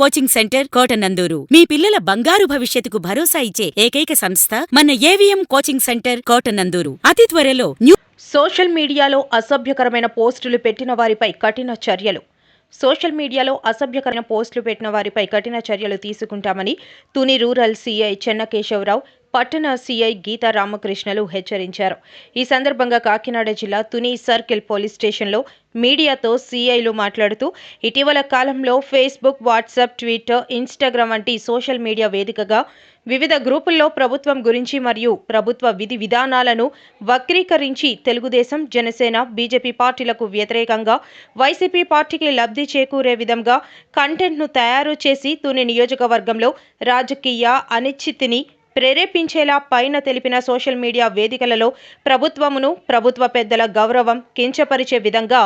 Coaching centre Kotananduru మీ పిల్లల బంగారు భవిష్యత్తుకు భరోసా ఇచ్చే ఏకైక సంస్థ మన ఏవిఎం కోచింగ్ సెంటర్ కోటనందూరు. అతి త్వరలో సోషల్ మీడియాలో అసభ్యకరమైన పోస్టులు పెట్టిన వారిపై కఠిన చర్యలు. సోషల్ మీడియాలో అసభ్యకరమైన పోస్టులు పెట్టిన వారిపై కఠిన చర్యలు తీసుకుంటామని తుని రూరల్ సీఐ చెన్నకేశవరావు, పట్టణ సీఐ గీతా రామకృష్ణలు హెచ్చరించారు. ఈ సందర్భంగా కాకినాడ జిల్లా తుని సర్కిల్ పోలీస్ స్టేషన్లో మీడియాతో సీఐలు మాట్లాడుతూ, ఇటీవల కాలంలో ఫేస్బుక్, వాట్సాప్, ట్విట్టర్, ఇన్స్టాగ్రామ్ వంటి సోషల్ మీడియా వేదికగా వివిధ గ్రూపుల్లో ప్రభుత్వం గురించి మరియు ప్రభుత్వ విధి విధానాలను వక్రీకరించి తెలుగుదేశం, జనసేన, బీజేపీ పార్టీలకు వ్యతిరేకంగా వైసీపీ పార్టీకి లబ్ధి చేకూరే విధంగా కంటెంట్ను తయారు చేసి తుని నియోజకవర్గంలో రాజకీయ అనిశ్చితిని ప్రేరేపించేలా పైన తెలిపిన సోషల్ మీడియా వేదికలలో ప్రభుత్వమును, ప్రభుత్వ పెద్దల గౌరవం కించపరిచే విధంగా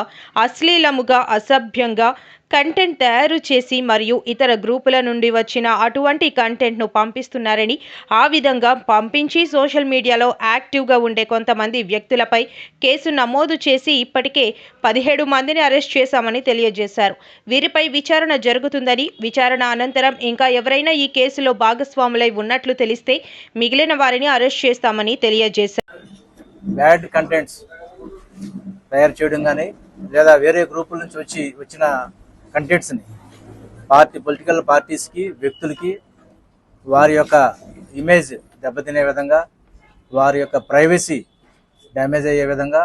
అశ్లీలముగా, అసభ్యంగా కంటెంట్ తయారు చేసి మరియు ఇతర గ్రూపుల నుండి వచ్చిన అటువంటి కంటెంట్ను పంపిస్తున్నారని, ఆ విధంగా పంపించి సోషల్ మీడియాలో యాక్టివ్గా ఉండే కొంతమంది వ్యక్తులపై కేసు నమోదు చేసి ఇప్పటికే 17 మందిని అరెస్ట్ చేశామని తెలియజేశారు. వీరిపై విచారణ జరుగుతుందని, విచారణ అనంతరం ఇంకా ఎవరైనా ఈ కేసులో భాగస్వాములై ఉన్నట్లు తెలిస్తే మిగిలిన వారిని అరెస్ట్ చేస్తామని తెలియజేశారు. బ్యాడ్ కంటెంట్స్ తయారు చేయడం కానీ లేదా వేరే గ్రూపుల నుంచి వచ్చిన కంటెంట్స్ని పొలిటికల్ పార్టీస్కి, వ్యక్తులకి వారి యొక్క ఇమేజ్ దెబ్బతినే విధంగా, వారి యొక్క ప్రైవసీ డ్యామేజ్ అయ్యే విధంగా,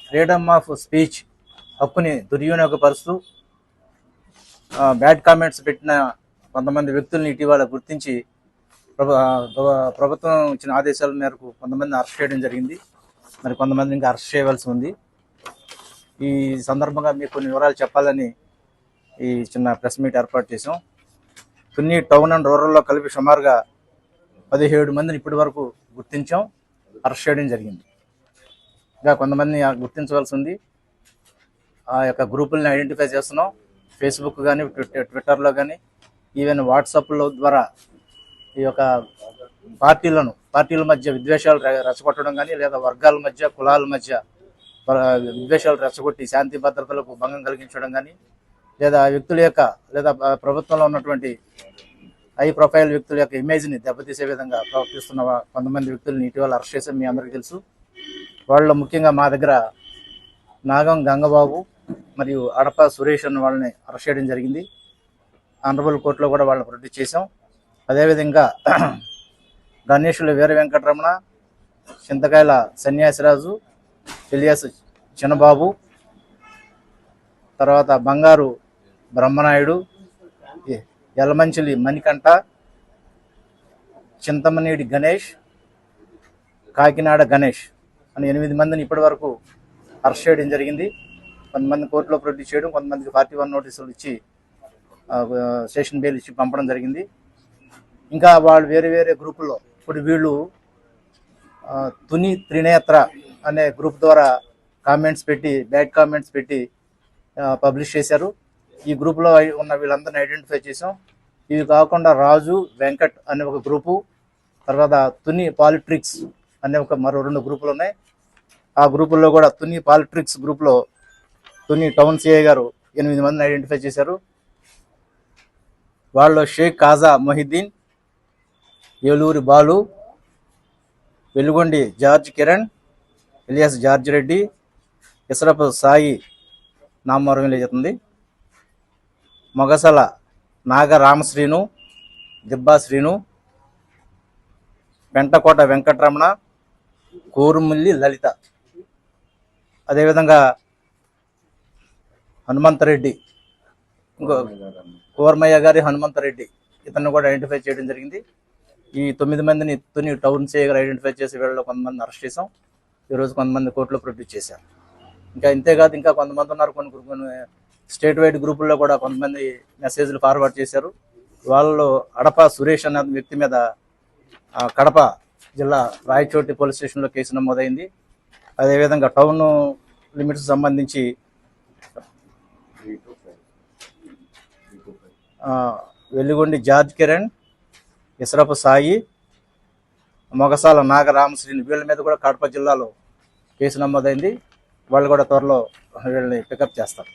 ఫ్రీడమ్ ఆఫ్ స్పీచ్ హక్కుని దుర్వినియోగపరుస్తూ బ్యాడ్ కామెంట్స్ పెట్టిన కొంతమంది వ్యక్తుల్ని ఇటీవల గుర్తించి ప్రభుత్వం ఇచ్చిన ఆదేశాల మేరకు కొంతమందిని అరెస్ట్ చేయడం జరిగింది. మరి కొంతమంది ఇంకా అరెస్ట్ చేయవలసి ఉంది. ఈ సందర్భంగా మీకు కొన్ని వివరాలు చెప్పాలని ఈ చిన్న ప్రెస్ మీట్ ఏర్పాటు చేసాం. తుని టౌన్ అండ్ రూరల్లో కలిపి సుమారుగా 17 మందిని ఇప్పటి వరకు గుర్తించాం, అరెస్ట్ చేయడం జరిగింది. ఇంకా కొంతమందిని గుర్తించవలసి ఉంది. ఆ యొక్క గ్రూపుల్ని ఐడెంటిఫై చేస్తున్నాం. ఫేస్బుక్ కానీ, ట్విట్టర్లో కానీ, ఈవెన్ వాట్సాప్ల ద్వారా ఈ యొక్క పార్టీల మధ్య విద్వేషాలు రెచ్చగొట్టడం కానీ, లేదా వర్గాల మధ్య, కులాల మధ్య విద్వేషాలు రెచ్చగొట్టి శాంతి భద్రతలకు భంగం కలిగించడం కానీ, లేదా వ్యక్తుల యొక్క లేదా ప్రభుత్వంలో ఉన్నటువంటి హై ప్రొఫైల్ వ్యక్తుల యొక్క ఇమేజ్ని దెబ్బతీసే విధంగా ప్రవర్తిస్తున్న కొంతమంది వ్యక్తులను ఇటీవల అరెస్ట్ చేసాం. మీ అందరికీ తెలుసు. వాళ్ళలో ముఖ్యంగా మా దగ్గర నాగం గంగబాబు మరియు అడప సురేష్ అన్న వాళ్ళని అరెస్ట్ చేయడం జరిగింది. ఆనరబుల్ కోర్టులో కూడా వాళ్ళని ప్రొడ్యూస్ చేసాం. అదేవిధంగా గణేషులు వీర వెంకటరమణ, చింతకాయల సన్యాసిరాజు, ఎలియాస్ చిన్నబాబు, తర్వాత బంగారు బ్రహ్మనాయుడు, యలమంచిలి మణికంఠ, చింతమనేడి గణేష్, కాకినాడ గణేష్ అని 8 మందిని ఇప్పటి వరకు అరెస్ట్ చేయడం జరిగింది. కొంతమంది కోర్టులో ప్రొడ్యూస్ చేయడం, కొంతమందికి 41 నోటీసులు ఇచ్చి స్టేషన్ బెయిల్ ఇచ్చి పంపడం జరిగింది. ఇంకా వాళ్ళు వేరే గ్రూపుల్లో ఇప్పుడు వీళ్ళు తుని త్రినేత్ర అనే గ్రూప్ ద్వారా బ్యాడ్ కామెంట్స్ పెట్టి పబ్లిష్ చేశారు. ఈ గ్రూప్లో ఉన్న వీళ్ళందరినీ ఐడెంటిఫై చేసాం. ఇవి కాకుండా రాజు, వెంకట్ అనే ఒక గ్రూపు, తర్వాత తుని పాలిట్రిక్స్ అనే మరో 2 గ్రూపులు ఉన్నాయి. ఆ గ్రూపుల్లో కూడా తుని పాలిట్రిక్స్ గ్రూప్లో తుని టౌన్ సిఐ గారు 8 మందిని ఐడెంటిఫై చేశారు. వాళ్ళు Shaik Khaja Mohiddin, Eluri Balu, Velugondi George Kiran, alias George Reddy, Isarapu Sai Namavaram లేజేస్తుంది, మొగసల నాగ రామశ్రీను, దిబ్బా శ్రీను, పెంటకోట వెంకటరమణ, కోరుముల్లి లలిత, అదేవిధంగా హనుమంతరెడ్డి, ఇంకో కోర్మయ్య గారి హనుమంతరెడ్డి, ఇతన్ని కూడా ఐడెంటిఫై చేయడం జరిగింది. ఈ 9 మందిని తుని టౌన్ సిఐ గారు ఐడెంటిఫై చేసి వీళ్ళలో కొంతమంది అరెస్ట్ చేసాం. ఈరోజు కొంతమంది కోర్టులో ప్రొడ్యూస్ చేశారు. ఇంకా ఇంతేకాదు ఇంకా కొంతమంది ఉన్నారు. కొన్ని స్టేట్ వైడ్ గ్రూపుల్లో కూడా కొంతమంది మెసేజ్లు ఫార్వర్డ్ చేశారు. వాళ్ళలో అడప సురేష్ అనే వ్యక్తి మీద కడప జిల్లా రాయచోటి పోలీస్ స్టేషన్లో కేసు నమోదైంది. అదేవిధంగా టౌన్ లిమిట్స్ సంబంధించి వెలుగొండి జార్జ్ కిరణ్, ఇసరపు సాయి, మొగసాల నాగ రామశ్రీని వీళ్ళ మీద కూడా కడప జిల్లాలో కేసు నమోదైంది. వాళ్ళు కూడా త్వరలో వీళ్ళని పికప్ చేస్తారు.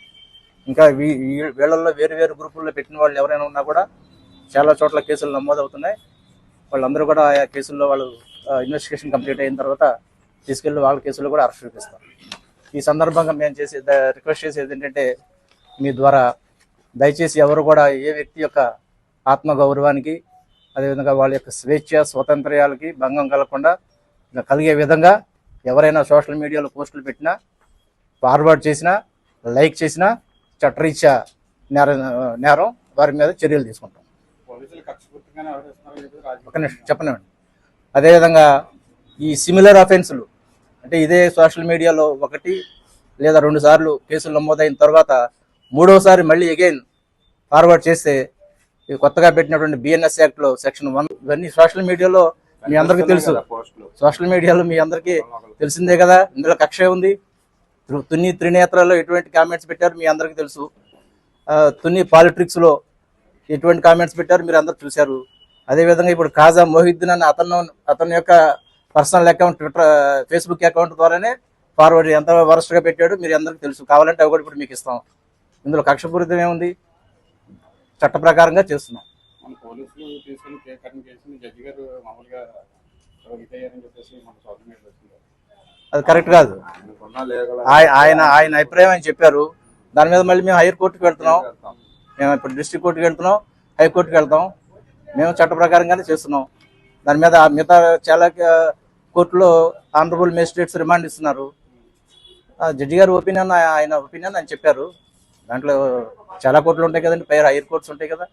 ఇంకా వీళ్ళల్లో వేరు వేరు గ్రూపుల్లో పెట్టిన వాళ్ళు ఎవరైనా ఉన్నా కూడా చాలా చోట్ల కేసులు నమోదవుతున్నాయి. వాళ్ళందరూ కూడా ఆయా కేసుల్లో వాళ్ళు ఇన్వెస్టిగేషన్ కంప్లీట్ అయిన తర్వాత తీసుకెళ్ళి వాళ్ళ కేసుల్లో కూడా అరెస్ట్ చూపిస్తారు. ఈ సందర్భంగా మేము రిక్వెస్ట్ చేసేది ఏంటంటే, మీ ద్వారా దయచేసి ఎవరు కూడా ఏ వ్యక్తి యొక్క ఆత్మగౌరవానికి అదేవిధంగా వాళ్ళ యొక్క స్వేచ్ఛ స్వాతంత్ర్యాలకి భంగం కలగకుండా కలిగే విధంగా ఎవరైనా సోషల్ మీడియాలో పోస్టులు పెట్టినా, ఫార్వర్డ్ చేసినా, లైక్ చేసినా చట్టరీత్యా నేరం వారి మీద చర్యలు తీసుకుంటాం. ఒక నిమిషం చెప్పనివ్వండి. అదేవిధంగా ఈ సిమిలర్ అఫెన్సులు అంటే ఇదే సోషల్ మీడియాలో 1 లేదా 2 సార్లు కేసులు నమోదైన తర్వాత 3వసారి మళ్ళీ అగైన్ ఫార్వర్డ్ చేస్తే కొత్తగా పెట్టినటువంటి బిఎన్ఎస్ యాక్ట్లో సెక్షన్ 1 ఇవన్నీ సోషల్ మీడియాలో మీ అందరికీ తెలుసు. సోషల్ మీడియాలో మీ అందరికీ తెలిసిందే కదా. ఇందులో కక్ష ఉంది. తుని త్రినేత్రాల్లో ఎటువంటి కామెంట్స్ పెట్టారు మీ అందరికీ తెలుసు. తుని పాలిటిక్స్లో ఎటువంటి కామెంట్స్ పెట్టారు మీరు అందరు చూశారు. అదేవిధంగా ఇప్పుడు ఖాజా మొహిద్దీన్ అని అతని యొక్క పర్సనల్ అకౌంట్ ఫేస్బుక్ అకౌంట్ ద్వారానే ఫార్వర్డ్ ఎంత వరస్ట్గా పెట్టాడు మీరు అందరికీ తెలుసు. కావాలంటే అవి కూడా ఇప్పుడు మీకు ఇస్తాం. ఇందులో కక్షపూరితం ఏముంది? చట్ట ప్రకారంగా చేస్తున్నాం. అది కరెక్ట్ కాదు. ఆయన అభిప్రాయం అని చెప్పారు. దాని మీద మళ్ళీ మేము హైయర్ కోర్టుకి వెళ్తున్నాం. మేము ఇప్పుడు డిస్ట్రిక్ట్ కోర్టుకి వెళ్తున్నాం, హైకోర్టుకి వెళ్తాం. మేము చట్ట ప్రకారంగానే చేస్తున్నాం. దాని మీద మిగతా చాలా కోర్టులో ఆనరబుల్ మేజిస్ట్రేట్స్ రిమాండ్ ఇస్తున్నారు. జడ్జి గారు ఆయన ఒపీనియన్ అని చెప్పారు. దాంట్లో చాలా కోర్టులు ఉంటాయి కదండి, పైన హైయర్ కోర్ట్స్ ఉంటాయి కదా.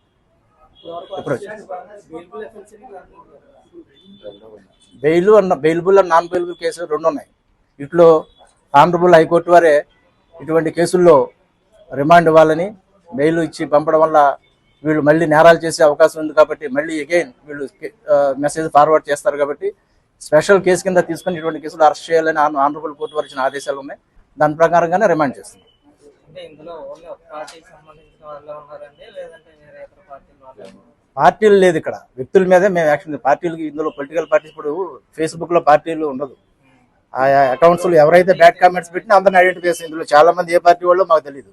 ఇప్పుడు బెయిలబుల్ అండ్ నాన్ బెయిలబుల్ కేసులు 2 ఉన్నాయి. ఇట్లో ఆనరబుల్ హైకోర్టు వారే ఇటువంటి కేసుల్లో రిమాండ్ ఇవ్వాలని బెయిల్ ఇచ్చి పంపడం వల్ల వీళ్ళు మళ్ళీ నేరాలు చేసే అవకాశం ఉంది కాబట్టి మళ్ళీ అగైన్ వీళ్ళు మెసేజ్ ఫార్వర్డ్ చేస్తారు కాబట్టి స్పెషల్ కేసు కింద తీసుకుని ఇటువంటి కేసులు అరెస్ట్ చేయాలని ఆనరబుల్ కోర్టు వారు ఇచ్చిన ఆదేశాలు ఉన్నాయి. దాని ప్రకారంగానే రిమాండ్ చేస్తున్నాం. పార్టీలు లేదు ఇక్కడ, వ్యక్తుల మీదే మేము యాక్షన్. పార్టీలకి ఇందులో పొలిటికల్ పార్టీస్ ఇప్పుడు ఫేస్బుక్ లో పార్టీలు ఉండదు. ఆ అకౌంట్స్ లో ఎవరైతే బ్యాడ్ కామెంట్స్ పెట్టినా అందరిని ఐడెంటిఫై చేస్తాం. ఇందులో చాలా మంది ఏ పార్టీ వాళ్ళు మాకు తెలియదు.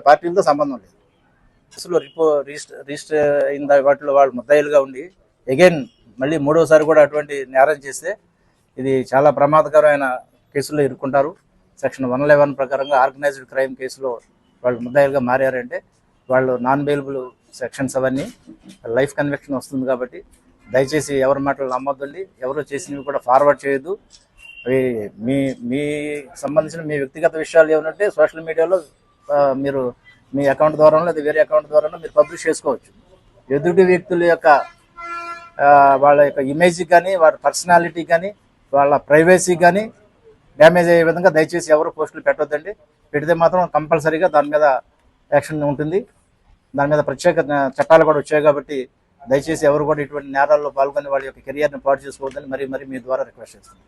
పార్టీలతో సంబంధం లేదు. కేసులో రిజిస్టర్ అయిన వాటిలో వాళ్ళు ముద్దాయిలుగా ఉండి అగైన్ మళ్ళీ 3వసారి కూడా అటువంటి నేరం చేస్తే ఇది చాలా ప్రమాదకరమైన కేసుల్లో ఇరుక్కుంటారు. సెక్షన్ 111 ప్రకారంగా ఆర్గనైజ్డ్ క్రైమ్ కేసులో వాళ్ళు ముద్దాయిలుగా మారారంటే వాళ్ళు నాన్ బెయిలబుల్ సెక్షన్స్ అవన్నీ లైఫ్ కన్విక్షన్ వస్తుంది. కాబట్టి దయచేసి ఎవరి మాటలు నమ్మొద్దండి. ఎవరు చేసినవి కూడా ఫార్వర్డ్ చేయొద్దు. అవి మీ సంబంధించిన మీ వ్యక్తిగత విషయాలు ఏమంటే సోషల్ మీడియాలో మీరు మీ అకౌంట్ ద్వారా లేదా వేరే అకౌంట్ ద్వారా మీరు పబ్లిష్ చేసుకోవచ్చు. ఎదుటి వ్యక్తుల యొక్క వాళ్ళ యొక్క ఇమేజ్ కానీ వాళ్ళ పర్సనాలిటీ కానీ వాళ్ళ ప్రైవసీ కానీ డ్యామేజ్ అయ్యే విధంగా దయచేసి ఎవరు పోస్టులు పెట్టొద్దండి. పెడితే మాత్రం కంపల్సరీగా దాని మీద యాక్షన్ ఉంటుంది. దాని మీద ప్రత్యేక చట్టాలు కూడా వచ్చాయి కాబట్టి దయచేసి ఎవరు కూడా ఇటువంటి నేరాల్లో పాల్గొని వాళ్ళ యొక్క కెరియర్ని పాడు చేసుకోవద్దని మరీ మీ ద్వారా రిక్వెస్ట్ చేస్తున్నాను.